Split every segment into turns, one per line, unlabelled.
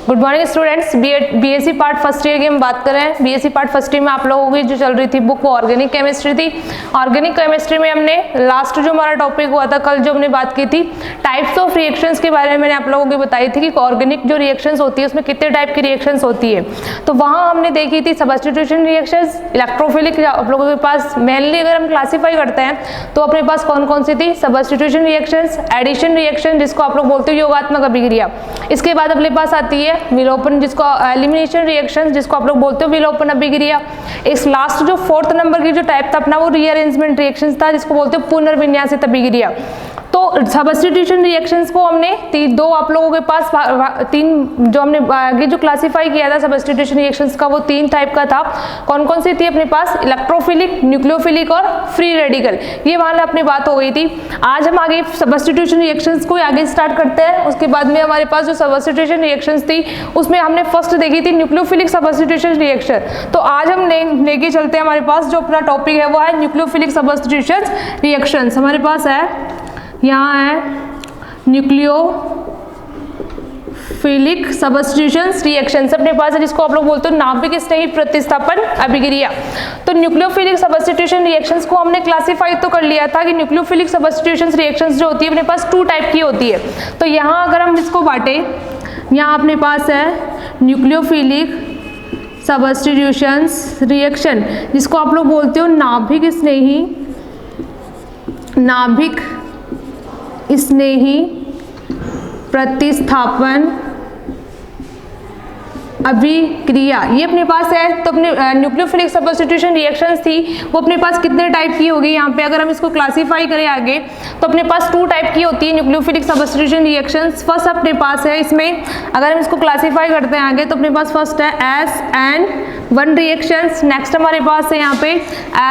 Good morning students. BSc part first year की हम बात कर रहे हैं। बीएससी पार्ट फर्स्ट ईयर में आप लोगों की जो चल रही थी बुक वो ऑर्गेनिक केमिस्ट्री थी। ऑर्गेनिक केमिस्ट्री में हमने लास्ट जो हमारा टॉपिक हुआ था कल, जो हमने बात की थी टाइप्स ऑफ रिएक्शंस के बारे में, मैंने आप लोगों को बताई थी कि ऑर्गेनिक जो रिएक्शंस होती है उसमें कितने टाइप की रिएक्शंस होती है। तो वहाँ हमने देखी थी सब्स्टिट्यूशन रिएक्शंस, इलेक्ट्रोफिलिक। आप लोगों के पास मेनली अगर हम क्लासीफाई करते हैं तो अपने पास कौन कौन सी थी? सब्स्टिट्यूशन रिएक्शंस, एडिशन रिएक्शन जिसको आप लोग बोलते हो योगात्मक अभिक्रिया। इसके बाद अपने पास आती है विलोपन, जिसको एलिमिनेशन रिएक्शन जिसको आप लोग बोलते हो विलोपन अभिक्रिया। इस लास्ट जो 4th नंबर की जो टाइप था अपना वो रीअरेंजमेंट रिएक्शंस था जिसको बोलते हो पुनर्विन्यासित अभिक्रिया। तो सब्स्टिट्यूशन रिएक्शंस को हमने दो आप लोगों के पास तीन जो हमने आगे जो क्लासीफाई किया था सब्स्टिट्यूशन रिएक्शंस का वो 3 टाइप का था। कौन कौन सी थी अपने पास? इलेक्ट्रोफिलिक, न्यूक्लियोफिलिक और फ्री रेडिकल। ये वाला अपनी बात हो गई थी। आज हम आगे सब्स्टिट्यूशन रिएक्शंस को आगे स्टार्ट करते हैं। उसके बाद में हमारे पास जो सब्स्टिट्यूशन रिएक्शंस थी उसमें हमने फर्स्ट देखी थी न्यूक्लियोफिलिक सब्स्टिट्यूशन रिएक्शन। तो आज हम लेके चलते हैं, हमारे पास जो अपना टॉपिक है वो है न्यूक्लियोफिलिक सब्स्टिट्यूशन रिएक्शंस। हमारे पास है यहाँ है न्यूक्लियोफिलिक सब्स्टिट्यूशन रिएक्शंस अपने पास है जिसको आप लोग बोलते हो नाभिक स्नेही प्रतिस्थापन अभिक्रिया। तो न्यूक्लियोफिलिक सब्स्टिट्यूशन रिएक्शंस को हमने क्लासिफाई तो कर लिया था कि न्यूक्लियोफिलिक सब्स्टिट्यूशन रिएक्शंस जो होती है अपने पास 2 टाइप की होती है। तो यहाँ अगर हम इसको बांटे, यहाँ अपने पास है न्यूक्लियोफिलिक सब्स्टिट्यूशन रिएक्शन जिसको आप लोग बोलते हो नाभिक स्नेही प्रतिस्थापन अभिक्रिया, ये अपने पास है। तो अपने न्यूक्लियोफिलिक सब्स्टिट्यूशन रिएक्शंस थी वो अपने पास कितने टाइप की होगी? यहाँ पे अगर हम इसको क्लासीफाई करें आगे तो अपने पास 2 टाइप की होती है न्यूक्लियोफिलिक सब्स्टिट्यूशन रिएक्शंस। फर्स्ट अपने पास है, इसमें अगर हम इसको क्लासीफाई करते हैं आगे तो अपने पास फर्स्ट है SN1 रिएक्शंस। नेक्स्ट हमारे पास है यहाँ पे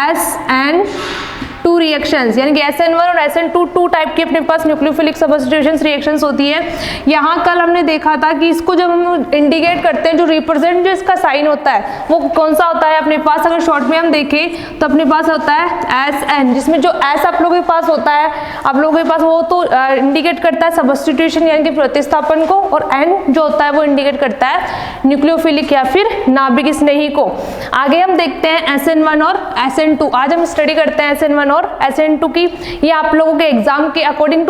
SN2 रिएक्शंस, यानी कि SN1 और SN2 2 टाइप की अपने पास न्यूक्लियोफिलिक सब्स्टिट्यूशन रिएक्शंस होती है। यहाँ कल हमने देखा था कि इसको जब हम इंडिकेट करते हैं, जो रिप्रेजेंट जो इसका साइन होता है वो कौन सा होता है अपने पास? अगर शॉर्ट में हम देखें तो अपने पास होता है SN, जिसमें जो S आप लोगों के पास होता है, आप लोगों के पास वो तो इंडिकेट करता है सब्स्टिट्यूशन यानी कि प्रतिस्थापन को, और N जो होता है वो इंडिकेट करता है न्यूक्लियोफिलिक या फिर नाभिक स्नेही को। आगे हम देखते हैं SN1 और SN2। आज हम स्टडी करते हैं SN1 और SN2 की। ये आप लोगों के एग्जाम के अकॉर्डिंग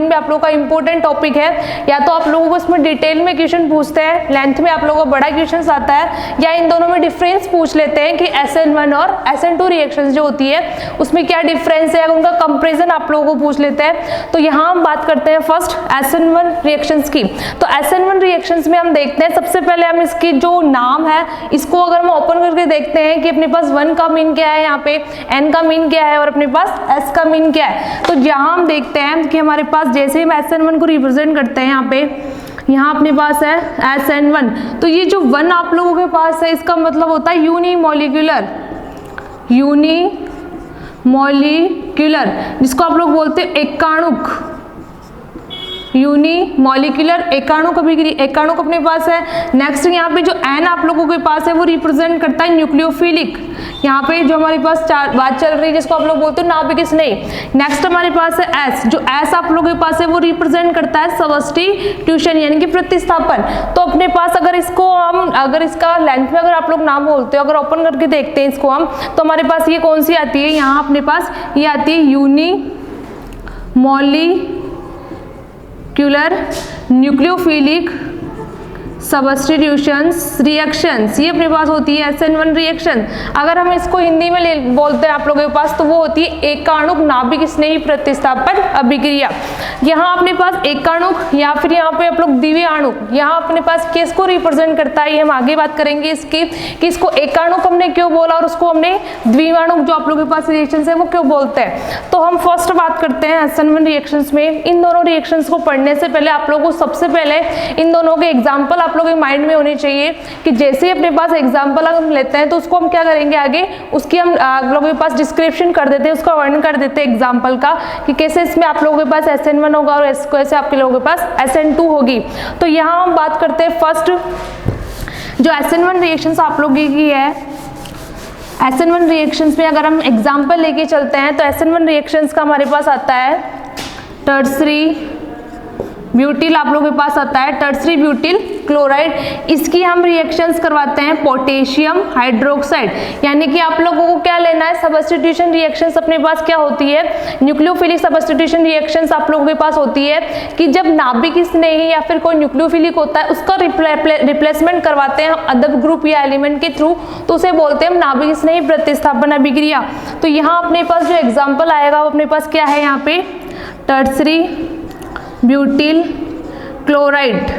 भी आप लोगों का इंपॉर्टेंट टॉपिक है। या तो आप लोगों को इसमें डिटेल में क्वेश्चन पूछते हैं, लेंथ में आप लोगों को बड़ा क्वेश्चन आता है, या इन दोनों में डिफरेंस पूछ लेते हैं कि SN1 और SN2 रिएक्शंस जो होती है उसमें क्या डिफरेंस है, उनका कंपैरिजन आप लोगों को पूछ लेते हैं। तो यहाँ हम बात करते हैं फर्स्ट SN1 रिएक्शंस की। तो SN1 रिएक्शंस में हम देखते हैं, सबसे पहले हम इसकी जो नाम है इसको अगर हम ओपन करके देखते हैं कि अपने पास 1 का मीन क्या है, यहाँ पे N का मीन क्या है और अपने पास S का मीन क्या है। तो यहाँ हम देखते हैं कि हमारे पास जैसे हम SN1 को रिप्रेजेंट करते हैं यहाँ अपने पास है SN1। तो ये जो 1 आप लोगों के पास है इसका मतलब होता है यूनिमोलिक्यूलर, जिसको आप लोग बोलते हैं एकाणुक, यूनिमोलिक्यूलर एकाणुक अभिक्रिया, एकाणुक अपने पास है। नेक्स्ट यहाँ पे जो N आप लोगों के पास है वो रिप्रेजेंट करता है न्यूक्लियोफिलिक। यहाँ पे जो हमारे पास बात चल रही है जिसको आप लोग बोलते हो नाभिक स्नेही। नेक्स्ट हमारे पास है S, जो S आप लोगों के पास है वो रिप्रेजेंट करता है सब्स्टिट्यूशन यानी कि प्रतिस्थापन। तो अपने पास अगर इसको हम इसका लेंथ में अगर आप लोग नाम बोलते हो, अगर ओपन करके देखते हैं इसको हम, तो हमारे पास ये कौन सी आती है? यहाँ अपने पास ये आती है यूनिमोलिक्यूलर न्यूक्लियोफिलिक सब्स्टिट्यूशंस रिएक्शंस, ये अपने पास होती है SN1 रिएक्शन। अगर हम इसको हिंदी में बोलते हैं आप लोगों के पास तो वो होती है एकाणुक नाभिक स्नेही प्रतिस्थापन अभिक्रिया। यहाँ अपने पास एकाणुक या फिर यहाँ पे आप लोग द्विआणुक, यहाँ अपने पास किसको रिप्रेजेंट करता है ये हम आगे बात करेंगे इसकी, कि इसको एकाणुक हमने क्यों बोला और उसको हमने द्विआणुक जो आप लोगों के पास रिएक्शंस है वो क्यों बोलते हैं। तो हम फर्स्ट बात करते हैं SN1 रिएक्शंस में। इन दोनों रिएक्शंस को पढ़ने से पहले आप लोगों को सबसे पहले इन दोनों के एग्जाम्पल आप लोगों के माइंड में होनी चाहिए कि जैसे अपने पास एग्जांपल हम लेते हैं तो उसको हम क्या करेंगे आगे, उसकी हम आप लोगों के पास डिस्क्रिप्शन कर देते हैं, उसका वर्णन कर देते हैं एग्जांपल का कि कैसे इसमें आप लोगों के पास SN1 होगा और कैसे आपके लोगों के पास SN2 होगी। तो यहाँ हम बात करते हैं फर्स्ट जो SN1 रिएक्शंस आप लोगों की है, SN1 रिएक्शंस में अगर हम एग्जांपल लेके चलते हैं तो SN1 रिएक्शंस का हमारे पास आता है टर्सरी ब्यूटिल आप लोगों के पास आता है, टर्सरी ब्यूटिल क्लोराइड, इसकी हम रिएक्शंस करवाते हैं पोटेशियम हाइड्रोक्साइड। यानी कि आप लोगों को क्या लेना है, सब्स्टिट्यूशन रिएक्शंस अपने पास क्या होती है, न्यूक्लियोफिलिक सब्स्टिट्यूशन रिएक्शंस आप लोगों के पास होती है कि जब नाभिक स्नेही या फिर कोई न्यूक्लियोफिलिक होता है उसका रिप्लेसमेंट करवाते हैं अदर ग्रुप या एलिमेंट के थ्रू, तो उसे बोलते हैं नाभिक स्नेही प्रतिस्थापन अभिक्रिया। तो यहाँ अपने पास जो एग्जाम्पल आएगा वो अपने पास क्या है, यहाँ पे टर्सरी ब्यूटिल क्लोराइड,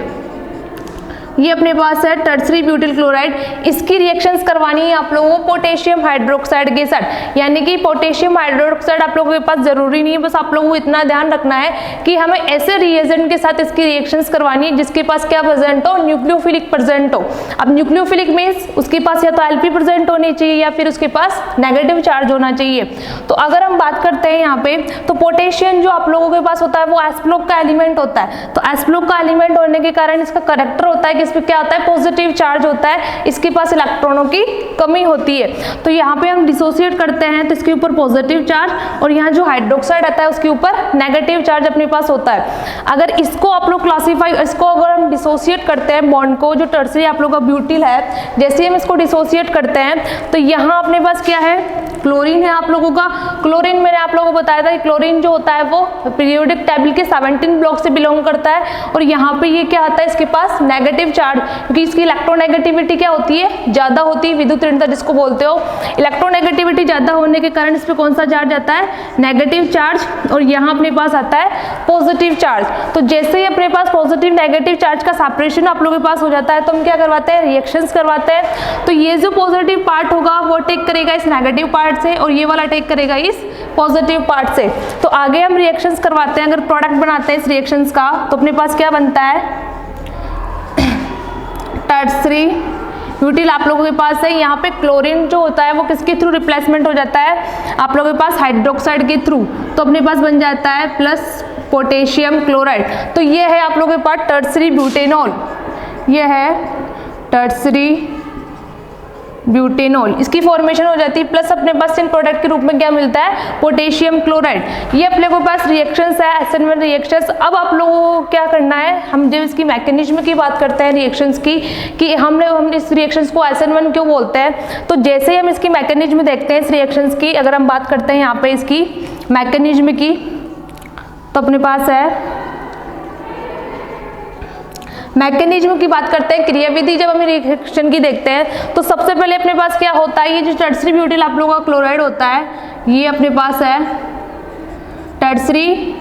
ये अपने पास है टर्सरी ब्यूटिल क्लोराइड। इसकी रिएक्शंस करवानी है आप लोगों को पोटेशियम हाइड्रोक्साइड के साथ। यानी कि पोटेशियम हाइड्रोक्साइड आप लोगों के पास जरूरी नहीं है, बस आप लोगों को इतना ध्यान रखना है कि हमें ऐसे रिएजेंट के साथ इसकी रिएक्शंस करवानी है जिसके पास क्या प्रेजेंट हो, न्यूक्लियोफिलिक प्रेजेंट हो। अब न्यूक्लियोफिलिक मींस उसके पास या तो एल्पी प्रेजेंट होनी चाहिए या फिर उसके पास नेगेटिव चार्ज होना चाहिए। तो अगर हम बात करते हैं यहाँ पे, तो पोटेशियम जो आप लोगों के पास होता है वो एस ब्लॉक का एलिमेंट होता है। तो एस ब्लॉक का एलिमेंट होने के कारण इसका करैक्टर होता है कि इसमें क्या होता है, पॉजिटिव चार्ज होता है, इसके पास इलेक्ट्रॉनों की कमी होती है। तो यहाँ पे हम डिसोसिएट करते हैं तो इसके ऊपर पॉजिटिव चार्ज, और यहाँ जो हाइड्रोक्साइड आता है उसके ऊपर नेगेटिव चार्ज अपने पास होता है। अगर इसको आप लोग क्लासीफाई, इसको अगर हम डिसोसिएट करते हैं बॉन्ड को, जो टर्सरी आप लोग का ब्यूटिल है, जैसे हम इसको डिसोसिएट करते हैं तो यहाँ अपने पास क्या है, क्लोरीन है आप लोगों का। क्लोरीन मैंने आप लोगों को बताया था कि क्लोरीन जो होता है वो पीरियोडिक टेबल के 17 ब्लॉक से बिलोंग करता है, और यहाँ पे ये क्या आता है, इसके पास नेगेटिव चार्ज, क्योंकि इसकी इलेक्ट्रोनेगेटिविटी क्या होती है, ज्यादा होती है, विद्युत ऋणता जिसको बोलते हो। इलेक्ट्रोनेगेटिविटी ज्यादा होने के कारण इस पे कौन सा चार्ज आता है, नेगेटिव चार्ज, और यहाँ अपने पास आता है पॉजिटिव चार्ज। तो जैसे ही अपने पास पॉजिटिव नेगेटिव चार्ज का सेपरेशन आप लोगों के पास हो जाता है तो हम क्या करवाते हैं, रिएक्शंस करवाते हैं। तो ये जो पॉजिटिव पार्ट होगा वो टेक करेगा इस नेगेटिव पार्ट से, और ये वाला टेक करेगा इस पॉजिटिव पार्ट से। तो आगे हम रिएक्शंस करवाते हैं, अगर प्रोडक्ट बनाते हैं इस रिएक्शंस का तो अपने पास क्या बनता है, टर्सरी ब्यूटिल आप लोगों के पास है। यहाँ पे क्लोरीन जो होता है वो किसके थ्रू रिप्लेसमेंट हो जाता है, आप लोगों के पास हाइड्रोक्साइड के थ्रू, तो अपने पास बन जाता है प्लस पोटेशियम क्लोराइड। तो ये है आप लोगों के पास टर्सरी ब्यूटेनॉल, ये है टर्सरी ब्यूटेनॉल, इसकी फॉर्मेशन हो जाती है। प्लस अपने पास इन प्रोडक्ट के रूप में क्या मिलता है, पोटेशियम क्लोराइड। ये अपने को पास रिएक्शंस है, SN1 रिएक्शंस। अब आप लोगों को क्या करना है, हम जब इसकी मैकेनिज्म की बात करते हैं रिएक्शंस की, कि हम इस रिएक्शंस को SN1 क्यों बोलते हैं, तो जैसे ही हम इसकी मैकेनिज्म देखते हैं इस रिएक्शंस की, अगर हम बात करते हैं यहाँ पे इसकी मैकेनिज्म की, तो अपने पास है मैकेनिज्म की बात करते हैं, क्रियाविधि जब हम रिएक्शन की देखते हैं तो सबसे पहले अपने पास क्या होता है, ये जो टर्सरी ब्यूटिल आप लोगों का क्लोराइड होता है, ये अपने पास है टर्सरी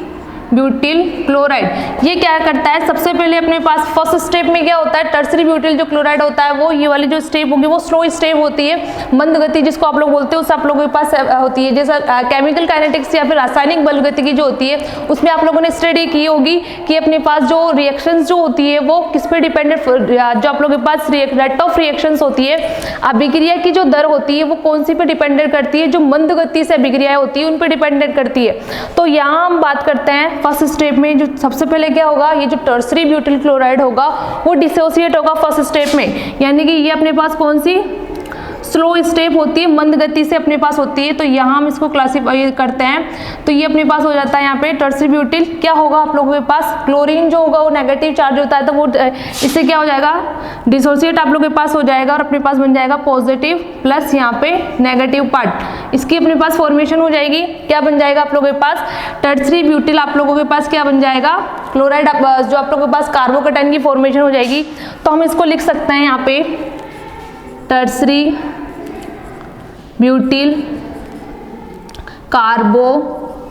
ब्यूटिल क्लोराइड। ये क्या करता है, सबसे पहले अपने पास फर्स्ट स्टेप में क्या होता है, टर्सरी ब्यूटिल जो क्लोराइड होता है वो ये वाली जो स्टेप होगी वो स्लो स्टेप होती है, मंद गति जिसको आप लोग बोलते हो, उससे आप लोगों के पास होती है। जैसा केमिकल काइनेटिक्स या फिर रासायनिक बल गति की जो होती है उसमें आप लोगों ने स्टडी की होगी कि अपने पास जो रिएक्शंस जो होती है वो किस पे डिपेंडेंट, जो आप लोगों के पास रेट ऑफ रिएक्शंस होती है, अभिक्रिया की जो दर होती है वो कौन सी पे डिपेंडेंट करती है, जो मंद गति से अभिक्रियाएं होती है उन पे डिपेंडेंट करती है। तो यहाँ हम बात करते हैं फर्स्ट स्टेप में, जो सबसे पहले क्या होगा, ये जो टर्सरी ब्यूटिल क्लोराइड होगा वो डिसोसिएट होगा फर्स्ट स्टेप में, यानी कि ये अपने पास कौन सी स्लो स्टेप होती है, मंद गति से अपने पास होती है। तो यहाँ हम इसको क्लासीफाई करते हैं, तो ये अपने पास हो जाता है यहाँ पे टर्सरी ब्यूटिल। क्या होगा आप लोगों के पास, क्लोरीन जो होगा वो नेगेटिव चार्ज होता है, तो वो इससे क्या हो जाएगा, डिसोसिएट आप लोगों के पास हो जाएगा, और अपने पास बन जाएगा पॉजिटिव प्लस यहाँ पे नेगेटिव पार्ट, इसकी अपने पास फॉर्मेशन हो जाएगी। क्या बन जाएगा आप लोगों के पास, टर्सरी ब्यूटिल आप लोगों के पास क्या बन जाएगा, क्लोराइड, जो आप लोगों के पास कार्बोकेटाइन की फॉर्मेशन हो जाएगी। तो हम इसको लिख सकते हैं यहाँ पे टर्सरी ब्यूटिल कार्बोकेटाइन।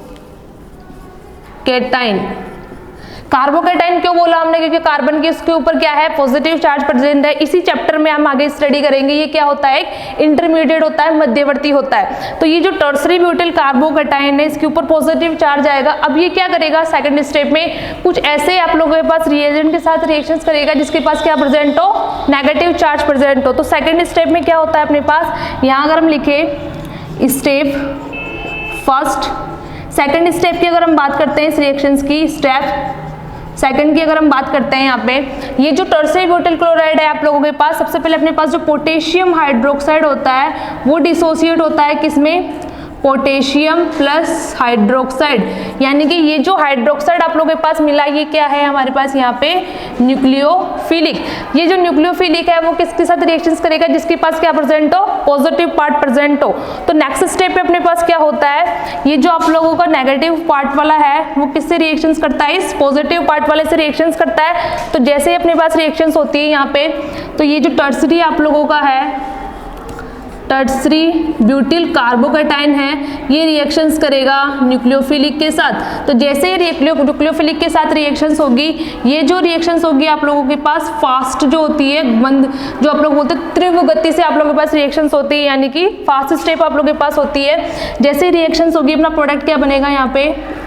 कार्बोकेटाइन क्यों बोला हमने, क्योंकि कार्बन के इसके ऊपर क्या है, पॉजिटिव चार्ज प्रेजेंट है। इसी चैप्टर में हम आगे स्टडी करेंगे ये क्या होता है, एक इंटरमीडिएट होता है, मध्यवर्ती होता है। तो ये जो टर्सरी ब्यूटिल कार्बोकेटाइन है इसके ऊपर पॉजिटिव चार्ज आएगा। अब ये क्या करेगा, सेकंड स्टेप में कुछ ऐसे आप लोगों के पास रिएजेंट के साथ रिएक्शंस करेगा जिसके पास क्या प्रेजेंट हो, नेगेटिव चार्ज प्रेजेंट हो। तो सेकंड स्टेप में क्या होता है अपने पास, यहाँ अगर हम लिखे स्टेप फर्स्ट, सेकंड स्टेप की अगर हम बात करते हैं इस रिएक्शंस की, स्टेप सेकंड की अगर हम बात करते हैं, यहाँ पे ये जो टर्सरी ब्यूटिल क्लोराइड है आप लोगों के पास, सबसे पहले अपने पास जो पोटेशियम हाइड्रोक्साइड होता है वो डिसोसिएट होता है किसमें, पोटेशियम प्लस हाइड्रोक्साइड, यानी कि ये जो हाइड्रोक्साइड आप लोगों के पास मिला ये क्या है हमारे पास यहाँ पे न्यूक्लियोफिलिक। ये जो न्यूक्लियोफिलिक है वो किसके साथ रिएक्शंस करेगा, जिसके पास क्या प्रेजेंट हो, पॉजिटिव पार्ट प्रेजेंट हो। तो नेक्स्ट स्टेप पे अपने पास क्या होता है, ये जो आप लोगों का नेगेटिव पार्ट वाला है वो किससे रिएक्शंस करता है, इस पॉजिटिव पार्ट वाले से रिएक्शंस करता है। तो जैसे ही अपने पास रिएक्शंस होती है यहाँ पे, तो ये जो टर्सरी आप लोगों का है, टर्सरी ब्यूटिल कार्बोकैटायन है, ये रिएक्शंस करेगा न्यूक्लियोफिलिक के साथ। तो जैसे ही न्यूक्लियोफिलिक के साथ रिएक्शंस होगी, ये जो रिएक्शंस होगी आप लोगों के पास फास्ट जो होती है, मंद जो आप लोग बोलते हैं तीव्र गति से आप लोगों के पास रिएक्शंस होती है, यानी कि फास्ट स्टेप आप लोगों के पास होती है। जैसे ही रिएक्शंस होगी अपना प्रोडक्ट क्या बनेगा यहाँ पे,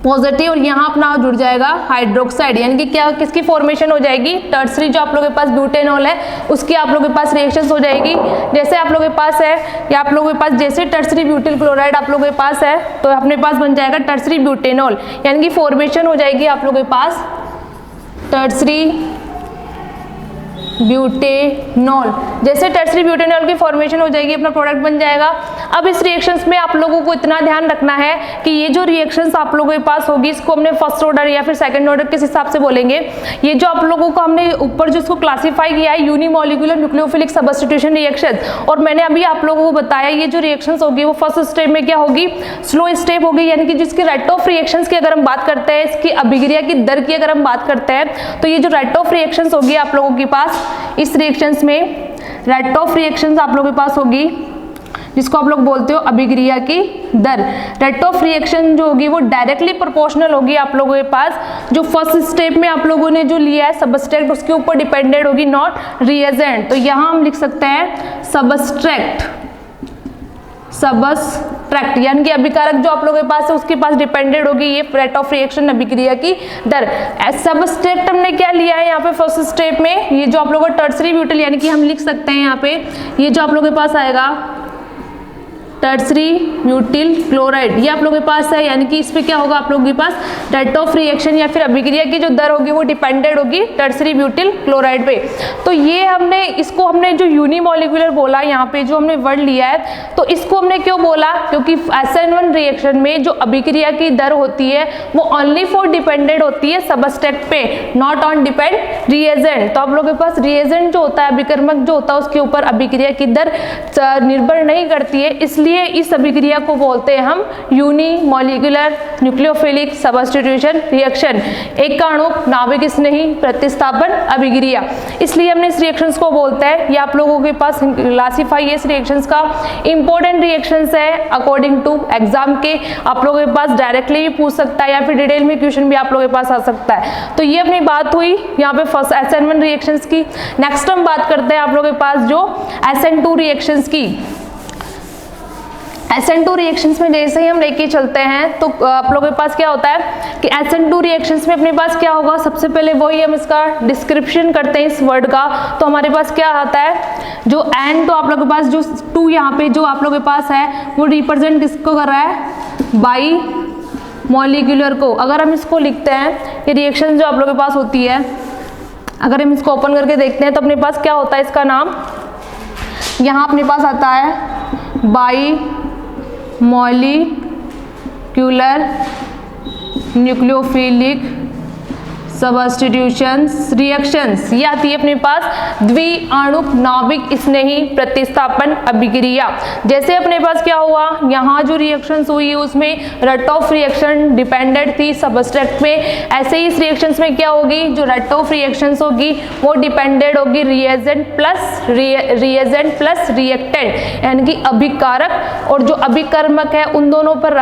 पॉजिटिव, और यहाँ अपना जुड़ जाएगा हाइड्रोक्साइड, यानी कि क्या किसकी फॉर्मेशन हो जाएगी, टर्सरी जो आप लोगों के पास ब्यूटेनॉल है उसकी आप लोगों के पास रिएक्शंस हो जाएगी। जैसे आप लोगों के पास है या आप लोगों के पास जैसे टर्सरी ब्यूटिल क्लोराइड आप लोगों के पास है, तो अपने पास बन जाएगा टर्सरी ब्यूटेनॉल, यानी कि फॉर्मेशन हो जाएगी आप लोगों के पास टर्सरी ब्यूटेनॉल। जैसे टर्सरी ब्यूटेनॉल की फॉर्मेशन हो जाएगी अपना प्रोडक्ट बन जाएगा। अब इस रिएक्शंस में आप लोगों को इतना ध्यान रखना है कि ये जो रिएक्शंस आप लोगों के पास होगी इसको हमने फर्स्ट ऑर्डर या फिर सेकंड ऑर्डर किस हिसाब से बोलेंगे। ये जो आप लोगों को हमने ऊपर जो इसको क्लासीफाई किया है यूनिमोलिकुलर न्यूक्लियोफिलिक सब्स्टिट्यूशन रिएक्शन, और मैंने अभी आप लोगों को बताया ये जो रिएक्शंस होगी वो फर्स्ट स्टेप में क्या होगी, स्लो स्टेप होगी, यानी कि जिसकी रेट ऑफ रिएक्शंस की अगर हम बात करते हैं, इसकी अभिक्रिया की दर की अगर हम बात करते हैं, तो ये जो रेट ऑफ रिएक्शंस होगी आप लोगों के पास, इस रिएक्शंस में रेट ऑफ रिएक्शंस आप लोगों के पास होगी जिसको आप लोग बोलते हो अभिक्रिया की दर। रेट ऑफ रिएक्शन जो होगी वो डायरेक्टली प्रोपोर्शनल होगी आप लोगों के पास, जो फर्स्ट स्टेप में आप लोगों ने जो लिया है सबस्ट्रैक्ट उसके ऊपर डिपेंडेंट होगी, नॉट रिएजेंट। तो यहाँ हम लिख सकते हैं सबस्ट्रैक्ट, सबस्ट्रैक्ट यानी कि अभिकारक जो आप लोगों के पास है उसके पास डिपेंडेंट होगी ये रेट ऑफ रिएक्शन अभिक्रिया की दर। सबस्ट्रैक्ट हमने क्या लिया है यहाँ पे फर्स्ट स्टेप में, ये जो आप लोगों का टर्सरी ब्यूटिल, यानी कि हम लिख सकते हैं यहाँ पे ये जो आप लोगों के पास आएगा टर्सरी ब्यूटिल क्लोराइड, ये आप लोगों के पास है, यानी कि इस पे क्या होगा आप लोगों के पास रेट ऑफ रिएक्शन या फिर अभिक्रिया की जो दर होगी वो डिपेंडेंट होगी टर्सरी ब्यूटिल क्लोराइड पे। तो ये हमने इसको हमने जो यूनिमोलिकुलर बोला यहाँ पे जो हमने वर्ड लिया है, तो इसको हमने क्यों बोला, क्योंकि SN1 रिएक्शन में जो अभिक्रिया की दर होती है वो ओनली फॉर डिपेंडेंट होती है सबस्ट्रैक्ट पे, नॉट ऑन डिपेंड रिएजेंट। तो आप लोगों के पास रिएजेंट जो होता है अभिकर्मक जो होता है उसके ऊपर अभिक्रिया की दर निर्भर नहीं करती है, इसलिए इस अभिक्रिया को बोलते हैं हम यूनिमोलिकुलर न्यूक्लियोफिलिक सब्स्टिट्यूशन रिएक्शन, एक आणुक नाभिक स्नेही प्रतिस्थापन अभिक्रिया। इसलिए हमने इस रिएक्शंस को बोलते हैं, ये आप लोगों के पास क्लासीफाई इस रिएक्शंस का इंपॉर्टेंट रिएक्शंस है अकॉर्डिंग टू एग्जाम के, आप लोगों के पास डायरेक्टली भी पूछ सकता है या फिर डिटेल में क्वेश्चन भी आप लोगों के पास आ सकता है। तो ये अपनी बात हुई यहाँ पे फर्स्ट SN1 रिएक्शंस की। नेक्स्ट हम बात करते हैं आप लोगों के पास जो SN2 रिएक्शंस की। SN2 रिएक्शंस में जैसे ही हम लेके चलते हैं तो आप लोगों के पास क्या होता है कि SN2 रिएक्शंस में अपने पास क्या होगा, सबसे पहले वही हम इसका डिस्क्रिप्शन करते हैं इस वर्ड का। तो हमारे पास क्या आता है जो N, तो आप लोगों के पास जो 2 यहाँ पे जो आप लोगों के पास है वो रिप्रेजेंट किसको कर रहा है, बाई मॉलिक्यूलर को। अगर हम इसको लिखते हैं ये रिएक्शन जो आप लोगों के पास होती है, अगर हम इसको ओपन करके देखते हैं तो अपने पास क्या होता है, इसका नाम यहाँ अपने पास आता है by molecular nucleophilic substitutions reactions, ये आती है अपने पास द्विआणुक नाभिक स्नेही प्रतिस्थापन अभिक्रिया। जैसे अपने पास क्या हुआ, यहाँ जो रिएक्शंस हुई उसमें रेट ऑफ रिएक्शन डिपेंडेंट थी सबस्ट्रैक्ट में, ऐसे ही इस रिएक्शंस में क्या होगी, जो रेट ऑफ रिएक्शंस होगी वो डिपेंडेंट होगी रिएजेंट प्लस रिएक्टेंट, यानी कि अभिकारक और जो अभिकर्मक है उन दोनों पर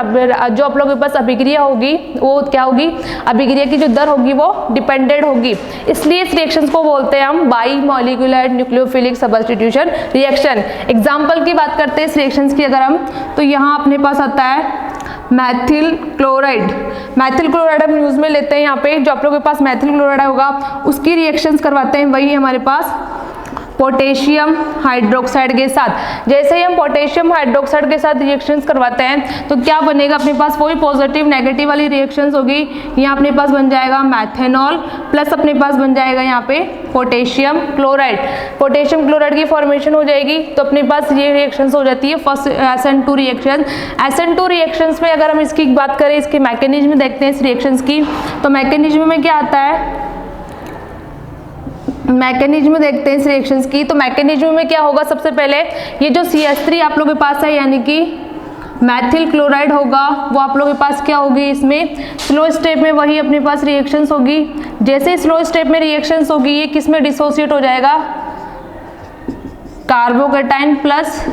जो आप लोगों के पास अभिक्रिया होगी वो क्या होगी, अभिक्रिया की जो दर होगी वो डिपेंडेंट होगी। इसलिए इस रिएक्शंस को बोलते हैं हम by molecular nucleophilic substitution reaction. Example की बात करते हैं इस रिएक्शंस की अगर हम, तो यहाँ अपने पास आता है मैथिल क्लोराइड। मैथिल क्लोराइड हम यूज में लेते हैं, यहाँ पे जो आप लोगों के पास मैथिल क्लोराइड होगा उसकी रिएक्शंस करवाते हैं, वही हमारे पास पोटेशियम हाइड्रोक्साइड के साथ। जैसे ही हम पोटेशियम हाइड्रोक्साइड के साथ रिएक्शंस करवाते हैं तो क्या बनेगा अपने पास, वही पॉजिटिव नेगेटिव वाली रिएक्शंस होगी। यहाँ अपने पास बन जाएगा मैथेनॉल प्लस अपने पास बन जाएगा यहाँ पे पोटेशियम क्लोराइड। पोटेशियम क्लोराइड की फॉर्मेशन हो जाएगी तो अपने पास ये रिएक्शंस हो जाती है first SN2 reaction. SN2 reactions में अगर हम इसकी बात करें, इसके मैकेनिज्म देखते हैं इस रिएक्शंस की, तो मैकेनिज्म में क्या आता है, मैकेनिज्म देखते हैं इस रिएक्शंस की। तो मैकेनिज्म में क्या होगा, सबसे पहले ये जो CH3 आप लोगों के पास है यानी कि मैथिल क्लोराइड होगा, वो आप लोगों के पास क्या होगी, इसमें स्लो स्टेप में वही अपने पास रिएक्शंस होगी। जैसे स्लो स्टेप में रिएक्शंस होगी ये किस में डिसोसिएट हो जाएगा, कार्बोकेटाइन प्लस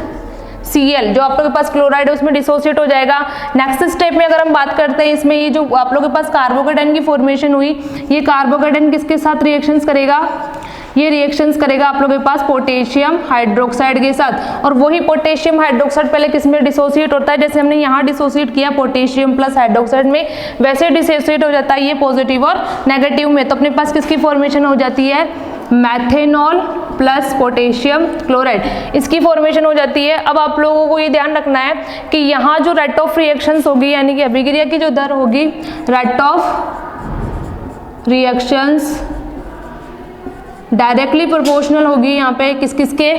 Cl, जो आप लोगों के पास क्लोराइड है उसमें डिसोसिएट हो जाएगा। नेक्स्ट स्टेप में अगर हम बात करते हैं इसमें, ये जो आप लोगों के पास कार्बोकेटाइन की फॉर्मेशन हुई, ये कार्बोकेटाइन किसके साथ रिएक्शंस करेगा, ये रिएक्शंस करेगा आप लोगों के पास पोटेशियम हाइड्रोक्साइड के साथ। और वही पोटेशियम हाइड्रोक्साइड पहले किस में डिसोसिएट होता है, जैसे हमने यहाँ डिसोसिएट किया पोटेशियम प्लस हाइड्रोक्साइड में, वैसे डिसोसिएट हो जाता है ये पॉजिटिव और नेगेटिव में। तो अपने पास किसकी फॉर्मेशन हो जाती है, मैथेनॉल प्लस पोटेशियम क्लोराइड, इसकी फॉर्मेशन हो जाती है। अब आप लोगों को ये ध्यान रखना है कि यहाँ जो रेट ऑफ रिएक्शंस होगी यानी कि अभिक्रिया की जो दर होगी, rate of reactions directly proportional होगी यहाँ पे किस किसके,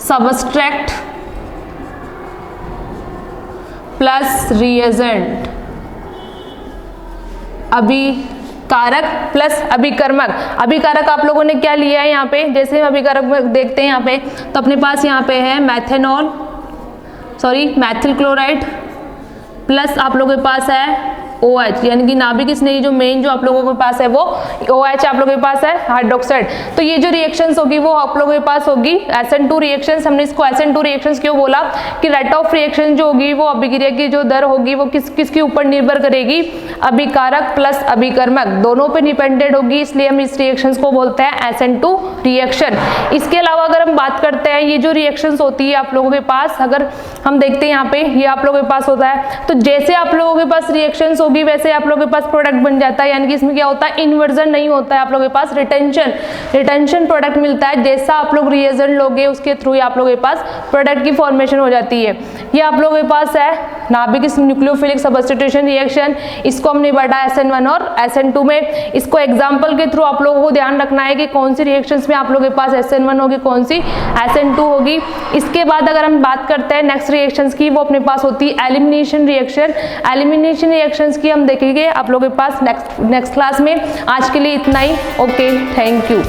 सबस्ट्रैक्ट प्लस रिएजेंट, अभिकारक प्लस अभिकर्मक। अभिकारक आप लोगों ने क्या लिया है यहाँ पे, जैसे हम अभिकारक में देखते हैं यहाँ पे, तो अपने पास यहाँ पे है मैथिल क्लोराइड प्लस आप लोगों के पास है OH, यानी कि नाभिक स्नेही जो मेन जो आप लोगों के पास है वो OH आप लोगों के पास है हाइड्रोक्साइड। तो ये जो रिएक्शंस होगी वो आप लोगों के पास होगी SN2 रिएक्शंस। हमने इसको SN2 रिएक्शंस क्यों बोला कि रेट ऑफ रिएक्शन जो होगी वो अभिक्रिया की जो दर होगी वो किसके ऊपर निर्भर करेगी, अभिकारक प्लस अभिकर्मक दोनों पे डिपेंडेंट होगी, इसलिए हम इस रिएक्शंस को बोलते हैं SN2 रिएक्शन। इसके अलावा अगर हम बात करते हैं ये जो रिएक्शंस होती है आप लोगों के पास, अगर हम देखते हैं यहाँ पे ये आप लोगों के पास होता है, तो जैसे आप लोगों के पास रिएक्शंस होगी वैसे आप लोगों के पास प्रोडक्ट बन जाता है, यानी कि इसमें क्या होता है, इन्वर्जन नहीं होता है, आप लोगों के पास रिटेंशन प्रोडक्ट मिलता है। जैसा आप लोग रिएजेंट लोगे उसके थ्रू आप लोगों के पास प्रोडक्ट की फॉर्मेशन हो जाती है। ये आप लोगों के पास है नाभिक न्यूक्लियोफिलिक सब्स्टिट्यूशन रिएक्शन, इसको हमने बांटा SN1 और SN2 में। इसको एग्जाम्पल के थ्रू आप लोगों को ध्यान रखना है कि कौन सी रिएक्शंस में आप लोगों के पास SN1 होगी, कौन सी SN2 होगी। इसके बाद अगर हम बात करते हैं नेक्स्ट रिएक्शंस की, वो अपने पास होती है एलिमिनेशन रिएक्शन। एलिमिनेशन रिएक्शंस की हम देखेंगे आप लोगों के पास नेक्स्ट क्लास में। आज के लिए इतना ही, ओके, थैंक यू।